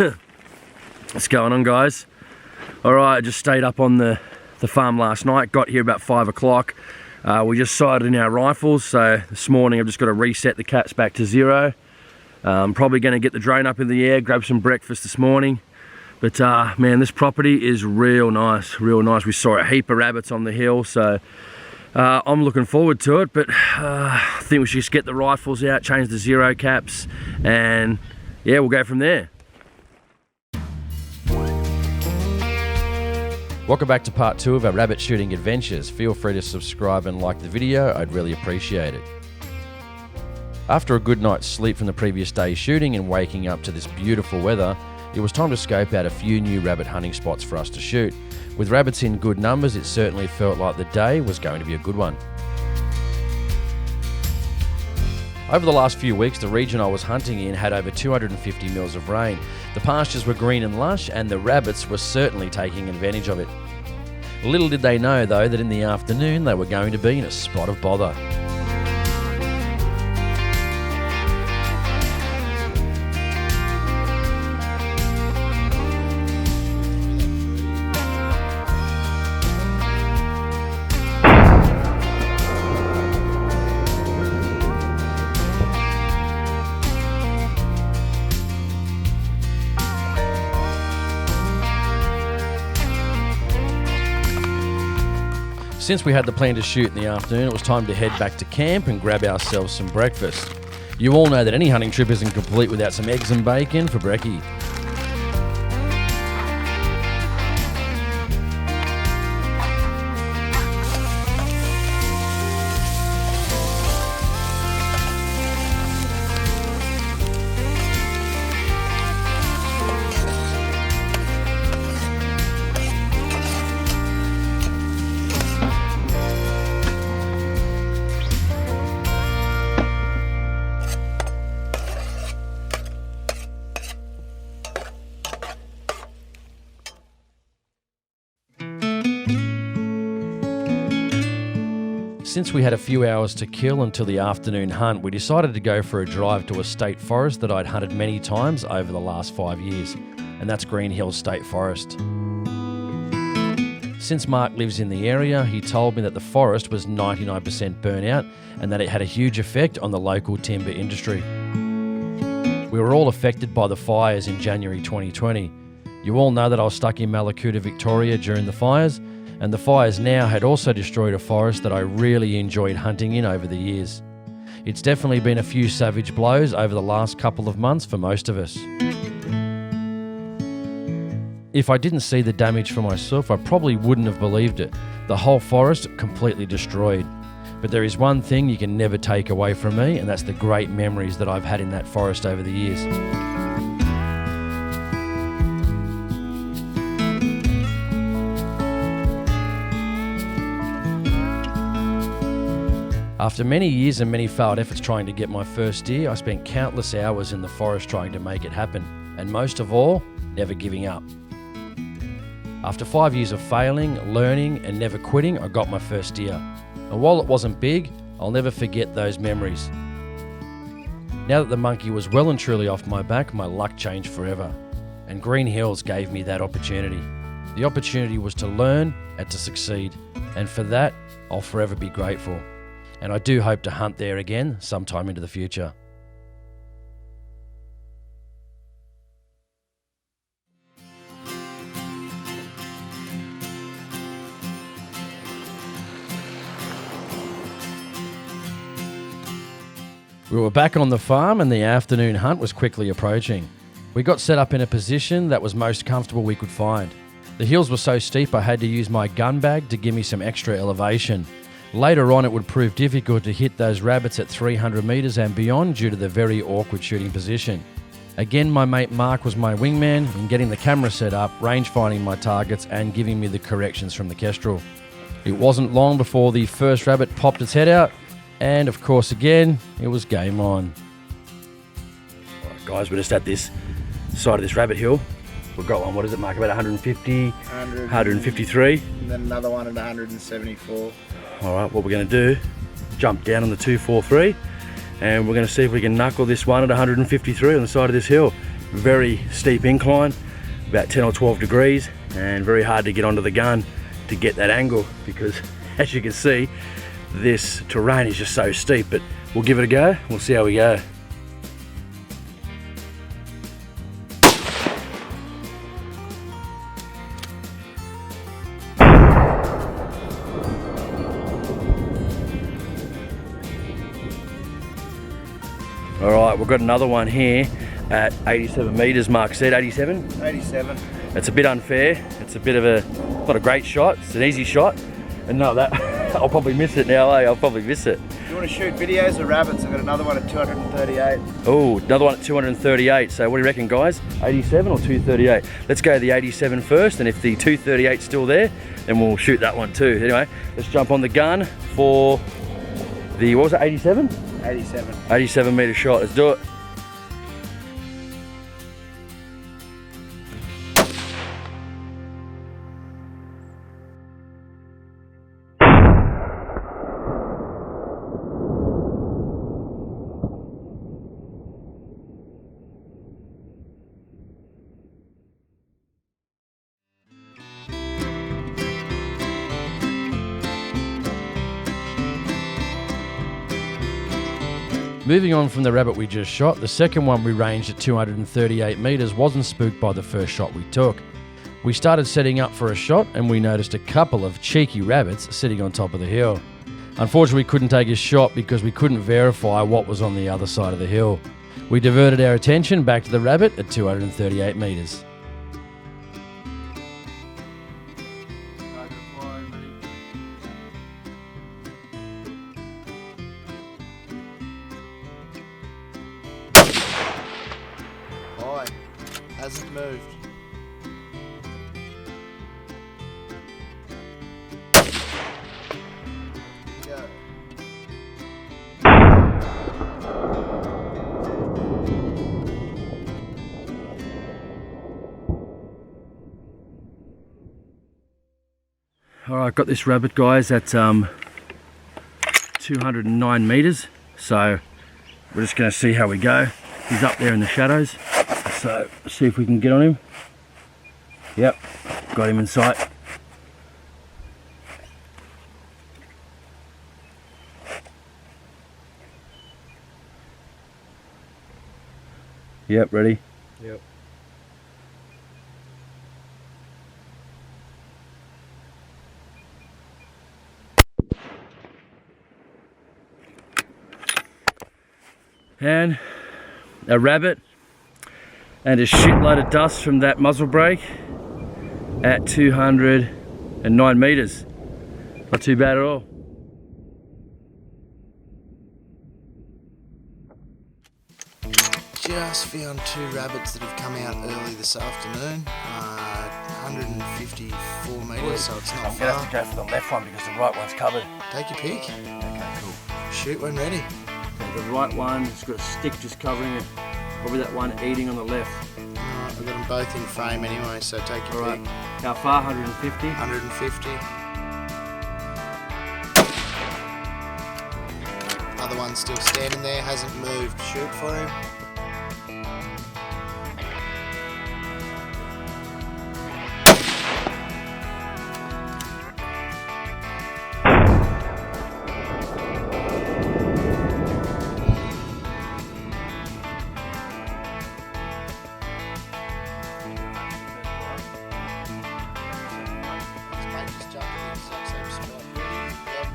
What's going on, guys? Alright, I just stayed up on the farm last night, got here about 5 o'clock. We just sighted in our rifles, so this morning I've just got to reset the caps back to 0. I'm probably going to get the drone up in the air, grab some breakfast this morning. But man, this property is real nice, real nice. We saw a heap of rabbits on the hill, so I'm looking forward to it. But I think we should just get the rifles out, change the 0 caps, and yeah, we'll go from there. Welcome back to part 2 of our rabbit shooting adventures. Feel free to subscribe and like the video, I'd really appreciate it. After a good night's sleep from the previous day's shooting and waking up to this beautiful weather, it was time to scope out a few new rabbit hunting spots for us to shoot. With rabbits in good numbers, it certainly felt like the day was going to be a good one. Over the last few weeks, the region I was hunting in had over 250 mils of rain. The pastures were green and lush, and the rabbits were certainly taking advantage of it. Little did they know, though, that in the afternoon they were going to be in a spot of bother. Since we had the plan to shoot in the afternoon, it was time to head back to camp and grab ourselves some breakfast. You all know that any hunting trip isn't complete without some eggs and bacon for brekkie. Since we had a few hours to kill until the afternoon hunt, we decided to go for a drive to a state forest that I'd hunted many times over the last 5 years, and that's Green Hills State Forest. Since Mark lives in the area, he told me that the forest was 99% burnout and that it had a huge effect on the local timber industry. We were all affected by the fires in January 2020. You all know that I was stuck in Malakuta, Victoria during the fires, and the fires now had also destroyed a forest that I really enjoyed hunting in over the years. It's definitely been a few savage blows over the last couple of months for most of us. If I didn't see the damage for myself, I probably wouldn't have believed it. The whole forest completely destroyed. But there is one thing you can never take away from me, and that's the great memories that I've had in that forest over the years. After many years and many failed efforts trying to get my first deer, I spent countless hours in the forest trying to make it happen, and most of all, never giving up. After 5 years of failing, learning, and never quitting, I got my first deer. And while it wasn't big, I'll never forget those memories. Now that the monkey was well and truly off my back, my luck changed forever. And Green Hills gave me that opportunity. The opportunity was to learn and to succeed, and for that, I'll forever be grateful. And I do hope to hunt there again sometime into the future. We were back on the farm and the afternoon hunt was quickly approaching. We got set up in a position that was most comfortable we could find. The hills were so steep I had to use my gun bag to give me some extra elevation. Later on, it would prove difficult to hit those rabbits at 300 metres and beyond due to the very awkward shooting position. Again, my mate Mark was my wingman in getting the camera set up, range finding my targets and giving me the corrections from the Kestrel. It wasn't long before the first rabbit popped its head out, and of course again, it was game on. Alright guys, we're just at this side of this rabbit hill. We've got one, what is it Mark, about 150, 153? And then another one at 174. Alright, what we're going to do, jump down on the 243 and we're going to see if we can knuckle this one at 153 on the side of this hill. very steep incline, about 10 or 12 degrees, and very hard to get onto the gun to get that angle, because as you can see, this terrain is just so steep. But we'll give it a go, we'll see how we go. All right, we've got another one here at 87 meters, Mark said. 87? 87. It's a bit unfair. It's a bit of a, not a great shot. It's an easy shot. And no, that, I'll probably miss it now, eh? I'll probably miss it. If you want to shoot videos of rabbits, I've got another one at 238. Oh, another one at 238. So what do you reckon, guys? 87 or 238? Let's go the 87 first, and if the 238's still there, then we'll shoot that one too. Anyway, let's jump on the gun for the, what was it, 87? 87. 87 meter shot, let's do it. Moving on from the rabbit we just shot, the second one we ranged at 238 metres wasn't spooked by the first shot we took. We started setting up for a shot and we noticed a couple of cheeky rabbits sitting on top of the hill. Unfortunately, we couldn't take a shot because we couldn't verify what was on the other side of the hill. We diverted our attention back to the rabbit at 238 metres. Hasn't moved. Go. All right, got this rabbit, guys, at 209 meters. So we're just going to see how we go. He's up there in the shadows. So see if we can get on him. Yep, got him in sight. Yep, ready? Yep. And a rabbit and a shitload of dust from that muzzle brake at 209 meters. Not too bad at all. Just found two rabbits that have come out early this afternoon. 154 metres, so it's not I'm far. gonna have to go for the left one because the right one's covered. Take your pick. Okay, cool. Shoot when ready. Okay, the right one, it's got a stick just covering it. Probably that one eating on the left. I've got them both in frame anyway, so take your pick. How far? 150? 150. Other one's still standing there, hasn't moved. Shoot for him. Just jump in the exact same spot. Yep.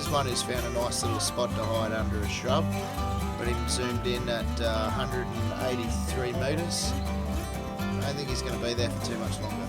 He's one who's found a nice little spot to hide under a shrub. Got him zoomed in at 183 metres. I don't think he's going to be there for too much longer.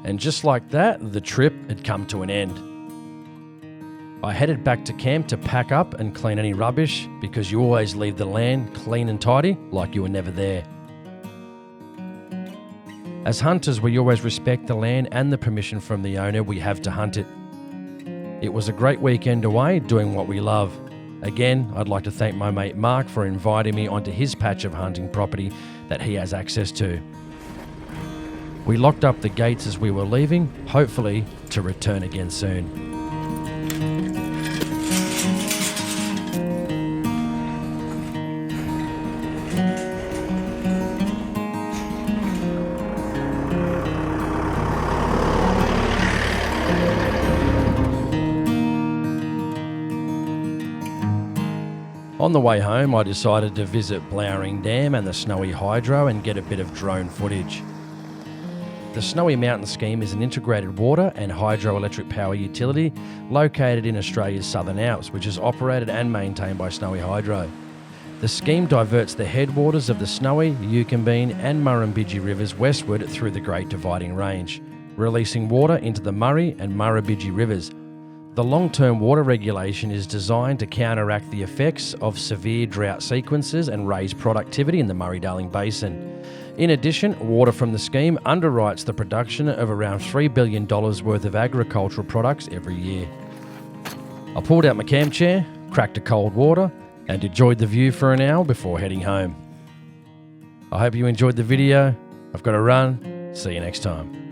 And just like that, the trip had come to an end. I headed back to camp to pack up and clean any rubbish, because you always leave the land clean and tidy like you were never there. As hunters, we always respect the land and the permission from the owner we have to hunt it. It was a great weekend away doing what we love. Again, I'd like to thank my mate Mark for inviting me onto his patch of hunting property that he has access to. We locked up the gates as we were leaving, hopefully to return again soon. On the way home, I decided to visit Blowering Dam and the Snowy Hydro and get a bit of drone footage. The Snowy Mountain Scheme is an integrated water and hydroelectric power utility located in Australia's Southern Alps, which is operated and maintained by Snowy Hydro. The scheme diverts the headwaters of the Snowy, Yukonbean and Murrumbidgee rivers westward through the Great Dividing Range, releasing water into the Murray and Murrumbidgee rivers. The long-term water regulation is designed to counteract the effects of severe drought sequences and raise productivity in the Murray-Darling Basin. In addition, water from the scheme underwrites the production of around $3 billion worth of agricultural products every year. I pulled out my camp chair, cracked a cold water, and enjoyed the view for an hour before heading home. I hope you enjoyed the video. I've got to run. See you next time.